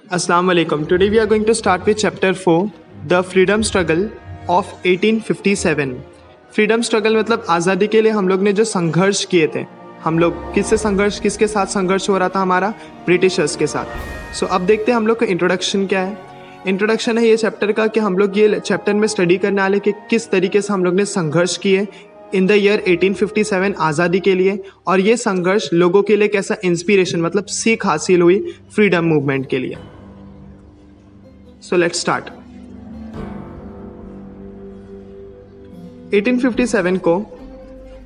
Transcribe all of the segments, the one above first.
Assalamu alaikum. Today we are going to start with chapter 4, The Freedom Struggle of 1857. Freedom struggle मतलब आज़ादी के लिए हम लोग ने जो संघर्ष किए थे, हम लोग किसके साथ संघर्ष हो रहा था हमारा? ब्रिटिशर्स के साथ। सो अब देखते हैं हम लोग का इंट्रोडक्शन क्या है। इंट्रोडक्शन है ये चैप्टर का कि हम लोग ये चैप्टर में स्टडी करने वाले कि किस तरीके से हम लोग ने संघर्ष किए इन द ईयर 1857 आज़ादी के लिए, और ये संघर्ष लोगों के लिए कैसा इंस्पिरेशन मतलब सीख हासिल हुई फ्रीडम मूवमेंट के लिए। So let's start. 1857 को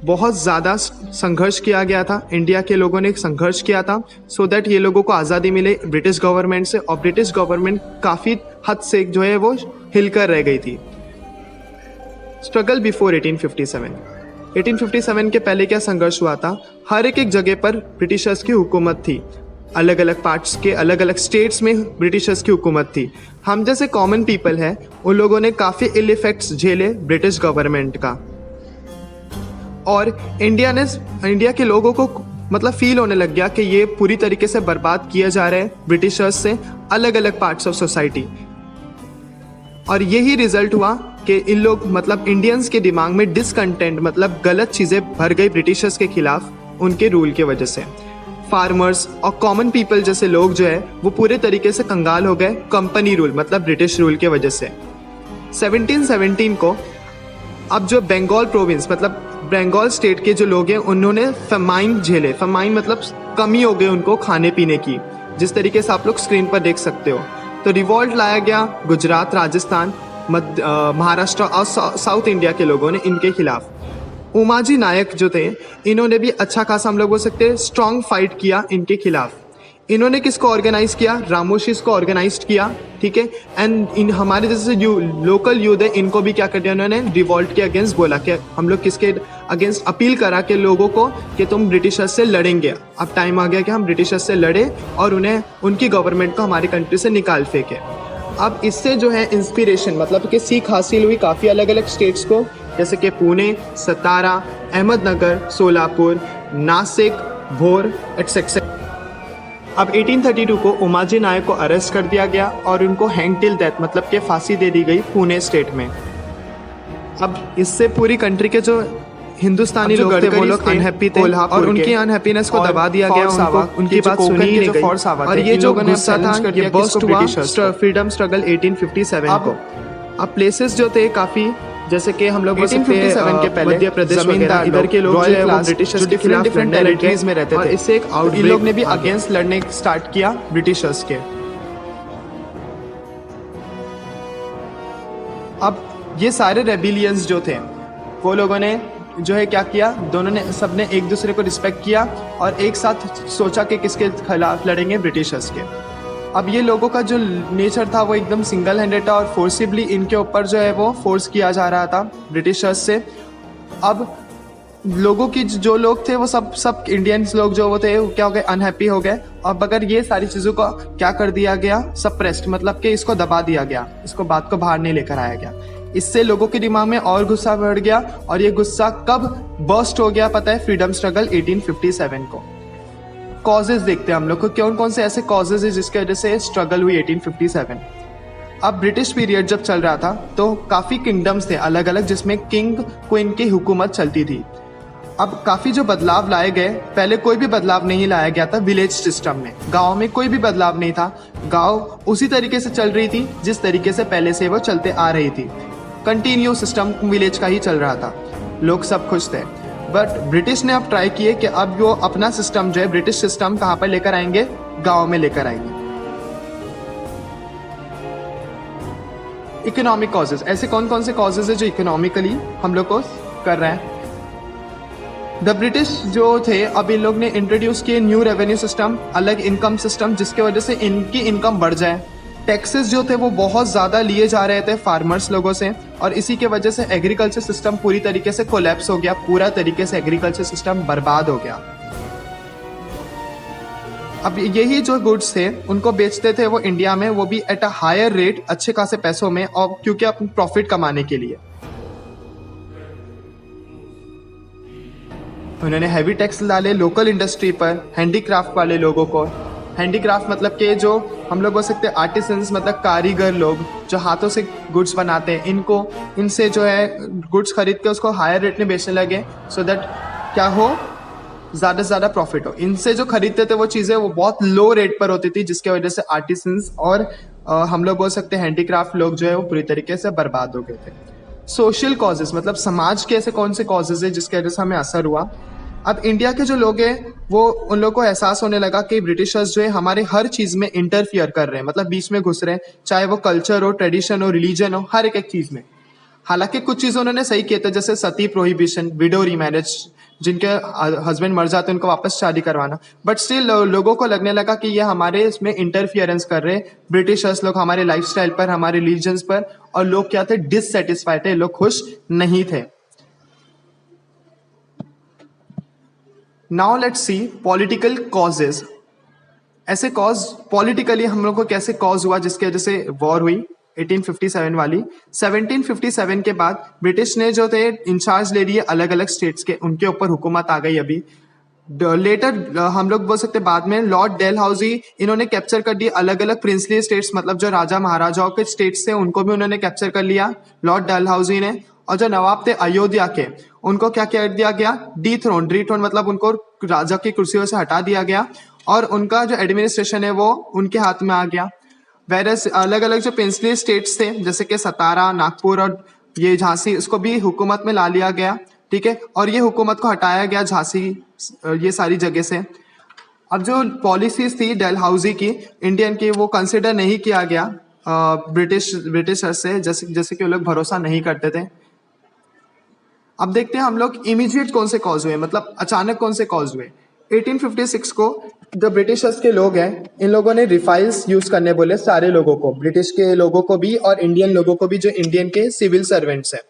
बहुत ज़्यादा संघर्ष किया गया था, इंडिया के लोगों ने एक संघर्ष किया था सो दैट ये लोगों को आज़ादी मिले ब्रिटिश गवर्नमेंट से, और ब्रिटिश गवर्नमेंट काफ़ी हद से जो है वो हिलकर रह गई थी। स्ट्रगल बिफोर 1857 के पहले क्या संघर्ष हुआ था? हर एक जगह पर ब्रिटिशर्स की हुकूमत थी, अलग अलग पार्ट्स के अलग अलग स्टेट्स में ब्रिटिशर्स की हुकूमत थी। हम जैसे कॉमन पीपल है उन लोगों ने काफ़ी इल इफेक्ट्स झेले ब्रिटिश गवर्नमेंट का, और इंडिया के लोगों को मतलब फील होने लग गया कि ये पूरी तरीके से बर्बाद किया जा रहा है ब्रिटिशर्स से अलग अलग पार्ट्स ऑफ सोसाइटी। और यही रिजल्ट हुआ कि इन लोग मतलब इंडियंस के दिमाग में डिसकंटेंट मतलब गलत चीज़ें भर गई ब्रिटिशर्स के खिलाफ उनके रूल के वजह से। फार्मर्स और कॉमन पीपल जैसे लोग जो है वो पूरे तरीके से कंगाल हो गए कंपनी रूल मतलब ब्रिटिश रूल के वजह से। 1717 को अब जो बंगाल प्रोविंस मतलब बंगाल स्टेट के जो लोग हैं उन्होंने फेमाइन झेले। फेमाइन मतलब कमी हो गई उनको खाने पीने की, जिस तरीके से आप लोग स्क्रीन पर देख सकते हो। तो रिवॉल्ट लाया गया गुजरात, राजस्थान, महाराष्ट्र और साउथ इंडिया के लोगों ने इनके खिलाफ। उमाजी नायक जो थे इन्होंने भी अच्छा खासा हम लोग बोल सकते हैं स्ट्रॉन्ग फाइट किया इनके खिलाफ। इन्होंने किसको ऑर्गेनाइज किया? रामोशीज को ऑर्गेनाइज किया, ठीक है। एंड इन हमारे जैसे लोकल यूथ है इनको भी क्या कर दिया उन्होंने? रिवॉल्ट के अगेंस्ट बोला कि हम लोग किसके अगेंस्ट अपील करा के लोगों को कि तुम ब्रिटिशर्स से लड़ेंगे। अब टाइम आ गया कि हम ब्रिटिशर्स से लड़े और उन्हें उनकी गवर्नमेंट को हमारी कंट्री से निकाल फेंके। अब इससे जो है इंस्पिरेशन मतलब कि सीख हासिल हुई काफ़ी अलग अलग स्टेट्स को, जैसे कि पुणे, सतारा, अहमदनगर, सोलापुर, नासिक, भोर एटसेट्रा। अब 1832 को उमाजी नायक को अरेस्ट कर दिया गया और उनको हैंग टिल डेथ मतलब कि फांसी दे दी गई पुणे स्टेट में। अब इससे पूरी कंट्री के जो हिंदुस्तानी लोग थे वो लोग अनहैप्पी थे और उनकी अनहैप्पीनेस को दबा दिया गया, उनकी बात सुनी ही नहीं गई। और ये जो गुस्सा था ये बर्स्ट हुआ फ्रीडम स्ट्रगल 1857 को। अब प्लेसेस जो थे काफ़ी, जैसे कि हम लोग 1857 के पहले मध्य प्रदेश वगैरह इधर के लोग जो है वो ब्रिटिशर्स के खिलाफ डिफरेंट टेरिटरीज में रहते थे, और इससे एक आउटब्रेक लोग ने भी अगेंस्ट लड़ने स्टार्ट किया ब्रिटिशर्स के। अब ये सारे रेबिलियंस जो थे वो लोगों ने जो है क्या किया, दोनों ने सबने एक दूसरे को रिस्पेक्ट किया और एक साथ सोचा कि किसके खिलाफ लड़ेंगे? ब्रिटिशर्स के। अब ये लोगों का जो नेचर था वो एकदम सिंगल हैंडेड था और फोर्सिबली इनके ऊपर जो है वो फोर्स किया जा रहा था ब्रिटिशर्स से। अब लोगों की जो लोग थे वो सब इंडियंस लोग जो वो थे वो क्या हो गए? अनहैप्पी हो गए। अब अगर ये सारी चीज़ों को क्या कर दिया गया? सप्रेस्ड मतलब कि इसको दबा दिया गया, इसको बात को बाहर नहीं लेकर आया गया। इससे लोगों के दिमाग में और गुस्सा बढ़ गया, और ये गुस्सा कब बर्स्ट हो गया पता है? फ्रीडम स्ट्रगल 1857 को। कॉजेज देखते हैं हम लोग को, कौन कौन से ऐसे कॉजेज है जिसके वजह से स्ट्रगल हुई 1857। अब ब्रिटिश पीरियड जब चल रहा था तो काफ़ी किंगडम्स थे अलग अलग जिसमें किंग क्वीन की हुकूमत चलती थी। अब काफ़ी जो बदलाव लाए गए, पहले कोई भी बदलाव नहीं लाया गया था विलेज सिस्टम में, गांव में कोई भी बदलाव नहीं था। गांव उसी तरीके से चल रही थी जिस तरीके से पहले से वो चलते आ रही थी। कंटिन्यू सिस्टम विलेज का ही चल रहा था, लोग सब खुश थे। बट ब्रिटिश ने अब ट्राई किए कि अब वो अपना सिस्टम जो है ब्रिटिश सिस्टम कहाँ पर लेकर आएंगे? गांव में लेकर आएंगे। इकोनॉमिक कॉजेज, ऐसे कौन कौन से कॉजेज है जो इकोनॉमिकली हम लोग को कर रहे हैं? द ब्रिटिश जो थे अब इन लोग ने इंट्रोड्यूस किए न्यू रेवेन्यू सिस्टम, अलग इनकम सिस्टम, जिसके वजह से इनकी इनकम बढ़ जाए। टैक्सेस जो थे वो बहुत ज़्यादा लिए जा रहे थे फार्मर्स लोगों से, और इसी के वजह से एग्रीकल्चर सिस्टम पूरी तरीके से कोलैप्स हो गया, पूरा तरीके से एग्रीकल्चर सिस्टम बर्बाद हो गया। अब यही जो गुड्स थे उनको बेचते थे वो इंडिया में, वो भी एट अ हायर रेट, अच्छे खासे पैसों में, और क्योंकि अपने प्रॉफिट कमाने के लिए उन्होंने हैवी टैक्स डाले लोकल इंडस्ट्री पर, हैंडीक्राफ्ट वाले लोगों को। हैंडीक्राफ्ट मतलब कि जो हम लोग बोल सकते हैं आर्टिसंस, मतलब कारीगर लोग जो हाथों से गुड्स बनाते हैं, इनसे जो है गुड्स खरीद के उसको हायर रेट में बेचने लगे, सो दैट क्या हो, ज़्यादा से ज़्यादा प्रॉफिट हो। इनसे जो खरीदते थे वो चीज़ें वो बहुत लो रेट पर होती थी, जिसके वजह से आर्टिसंस और हम लोग बोल सकते हैं हैंडीक्राफ्ट लोग जो है वो पूरी तरीके से बर्बाद हो गए थे। सोशल कॉजेज़, मतलब समाज के ऐसे कौन से कॉजेज़ है जिसकी वजह से हमें असर हुआ। अब इंडिया के जो लोग हैं वो उन लोगों को एहसास होने लगा कि ब्रिटिशर्स जो है हमारे हर चीज़ में इंटरफियर कर रहे हैं, मतलब बीच में घुस रहे हैं, चाहे वो कल्चर हो, ट्रेडिशन हो, रिलीजन हो, हर एक चीज़ में। हालांकि कुछ चीज़ें उन्होंने सही किए थे, जैसे सती प्रोहिबिशन, विडो रीमैरिज, जिनके हस्बैंड मर जाते हैं उनको वापस शादी करवाना, बट स्टिल लोगों को लगने लगा कि ये हमारे इसमें इंटरफियरेंस कर रहे हैं ब्रिटिशर्स लोग, हमारे लाइफस्टाइल पर, हमारे रिलीजन्स पर, और लोग क्या थे, डिससेटिस्फाइड थे, लोग खुश नहीं थे। Now let's see political causes. ऐसे कॉज पॉलिटिकली हम लोग को कैसे कॉज हुआ जिसकी वजह से वॉर हुई 1857 वाली। 1757 के बाद ब्रिटिश ने जो थे इंचार्ज ले लिए अलग अलग स्टेट्स के, उनके ऊपर हुकूमत आ गई। अभी लेटर हम लोग बोल सकते बाद में लॉर्ड डेलहाउसी, इन्होंने कैप्चर कर दिए अलग अलग प्रिंसली स्टेट्स, मतलब जो राजा महाराजाओं के स्टेट्स थे उनको भी उन्होंने कैप्चर कर लिया लॉर्ड डेलहाउसी ने। और जो नवाब थे अयोध्या के, उनको क्या कर दिया गया, डी थ्रोन मतलब उनको राजा की कुर्सियों से हटा दिया गया, और उनका जो एडमिनिस्ट्रेशन है वो उनके हाथ में आ गया। वेरस अलग अलग जो प्रिंसली स्टेट्स थे जैसे कि सतारा, नागपुर और ये झांसी, उसको भी हुकूमत में ला लिया गया, ठीक है, और ये हुकूमत को हटाया गया झांसी, ये सारी जगह से। अब जो पॉलिसीज थी डेलहाउसी की, इंडियन की, वो कंसिडर नहीं किया गया ब्रिटिशर्स से, जैसे जैसे कि वो लोग भरोसा नहीं करते थे। अब देखते हैं हम लोग इमीडिएट कौन से कॉज हुए, मतलब अचानक कौन से कॉज हुए। 1856 को जो ब्रिटिशर्स के लोग हैं, इन लोगों ने रिफाइल्स यूज करने बोले सारे लोगों को, ब्रिटिश के लोगों को भी और इंडियन लोगों को भी, जो इंडियन के सिविल सर्वेंट्स हैं,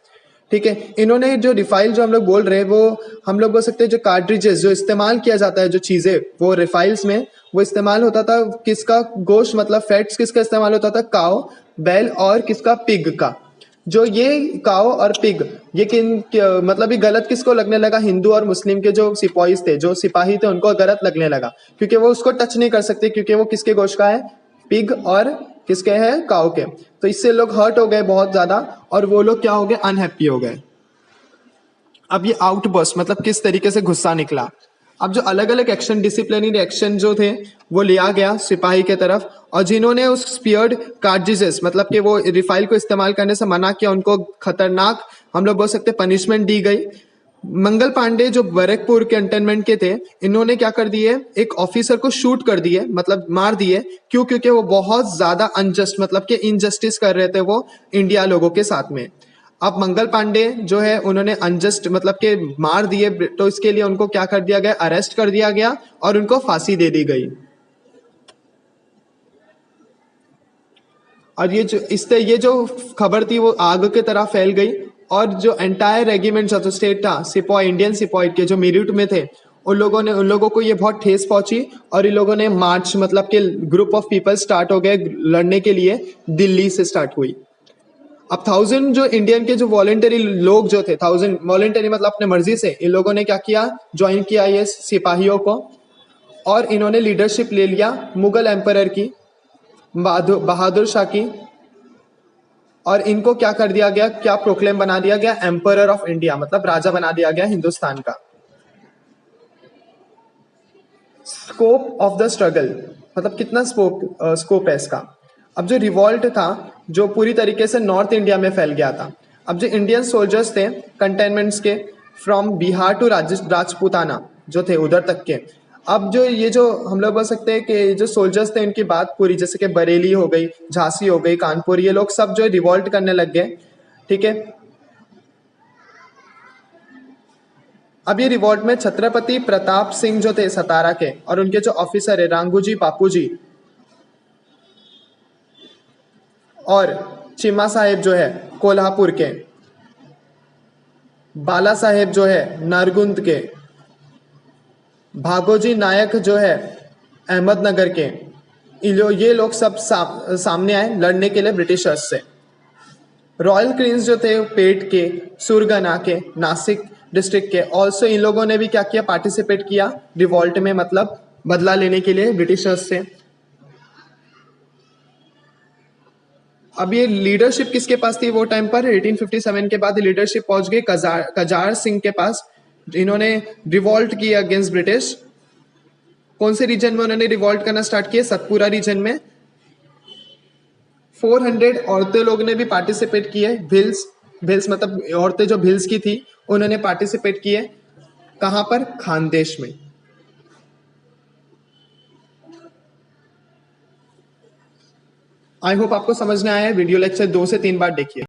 ठीक है। इन्होंने जो रिफाइल जो हम लोग बोल रहे हैं, वो हम लोग बोल सकते हैं जो कार्ट्रिजेस जो इस्तेमाल किया जाता है, जो चीज़ें वो रिफाइल्स में वो इस्तेमाल होता था, किसका गोश्त, मतलब फैट्स किसका इस्तेमाल होता था, काओ, बैल और किसका, पिग का। जो ये काओ और पिग, ये मतलब ये गलत किसको लगने लगा, हिंदू और मुस्लिम के जो सिपाहीज थे, जो सिपाही थे, उनको गलत लगने लगा, क्योंकि वो उसको टच नहीं कर सकते, क्योंकि वो किसके गोश्त का है, पिग और किसके हैं, काओ के। तो इससे लोग हर्ट हो गए बहुत ज्यादा, और वो लोग क्या हो गए, अनहैप्पी हो गए। अब ये आउटबर्स्ट, मतलब किस तरीके से गुस्सा निकला। अब जो अलग अलग एक्शन, डिसिप्लिनरी एक्शन जो थे वो लिया गया सिपाही के तरफ, और जिन्होंने उस स्पीयर्ड कार्ट्रिजेस, मतलब कि वो रिफाइल को इस्तेमाल करने से मना किया, उनको खतरनाक हम लोग बोल सकते पनिशमेंट दी गई। मंगल पांडे जो बैरकपुर कैंटोनमेंट के थे, इन्होंने क्या कर दिए, एक ऑफिसर को शूट कर दिए, मतलब मार दिए। क्यों? क्योंकि वो बहुत ज्यादा अनजस्ट, मतलब कि इनजस्टिस कर रहे थे वो इंडिया लोगों के साथ में। अब मंगल पांडे जो है उन्होंने अनजस्ट मतलब के मार दिए, तो इसके लिए उनको क्या कर दिया गया, अरेस्ट कर दिया गया और उनको फांसी दे दी गई। और ये जो खबर थी वो आग की तरह फैल गई, और जो एंटायर रेजिमेंट जो स्टेट था, सिपाही, इंडियन सिपाही के जो मेरिट में थे, उन लोगों को ये बहुत ठेस पहुंची, और इन लोगों ने मार्च, मतलब कि ग्रुप ऑफ पीपल स्टार्ट हो गए लड़ने के लिए, दिल्ली से स्टार्ट हुई। अब 1000 जो इंडियन के जो वॉलेंटरी लोग जो थे, 1000 वॉलेंटरी मतलब अपने मर्जी से, इन लोगों ने क्या किया, ज्वाइन किया ये सिपाहियों को, और इन्होंने लीडरशिप ले लिया मुगल एम्परर की, बहादुर शाह की, और इनको क्या कर दिया गया, क्या प्रोक्लेम बना दिया गया, एम्परर ऑफ इंडिया, मतलब राजा बना दिया गया हिंदुस्तान का। स्कोप ऑफ द स्ट्रगल, मतलब कितना स्कोप है इसका। अब जो रिवॉल्ट था जो पूरी तरीके से नॉर्थ इंडिया में फैल गया था। अब जो इंडियन सोल्जर्स थे कंटेनमेंट्स के, फ्रॉम बिहार टू राजपूताना जो थे उधर तक के, अब जो ये जो हम लोग बोल सकते हैं कि जो सोल्जर्स थे उनकी बात पूरी, जैसे कि बरेली हो गई, झांसी हो गई, कानपुर, ये लोग सब जो रिवॉल्ट करने लग गए, ठीक है। अब ये रिवॉल्ट में छत्रपति प्रताप सिंह जो थे सतारा के, और उनके जो ऑफिसर है रांगूजी बापूजी, और चिम्मा साहेब जो है कोल्हापुर के, बाला साहेब जो है नरगुंद के, भागोजी नायक जो है अहमदनगर के, ये लोग सब सामने आए लड़ने के लिए ब्रिटिशर्स से। रॉयल क्वींस जो थे पेट के, सुरगना के, नासिक डिस्ट्रिक्ट के, ऑल्सो इन लोगों ने भी क्या किया, पार्टिसिपेट किया रिवॉल्ट में, मतलब बदला लेने के लिए ब्रिटिशर्स से। अब ये लीडरशिप किसके पास थी वो टाइम पर? 1857 के बाद लीडरशिप पहुंच गई कजार सिंह के पास, जिन्होंने रिवॉल्ट किया अगेंस्ट ब्रिटिश। कौन से रीजन में उन्होंने रिवॉल्ट करना स्टार्ट किया? सतपुरा रीजन में। 400 औरतें लोग ने भी पार्टिसिपेट किए। भिल्स मतलब औरतें जो भिल्स की थी उन्होंने पार्टिसिपेट किए। कहां पर? खानदेश में। आई होप आपको समझ में आया है। वीडियो लेक्चर 2 से 3 बार देखिए।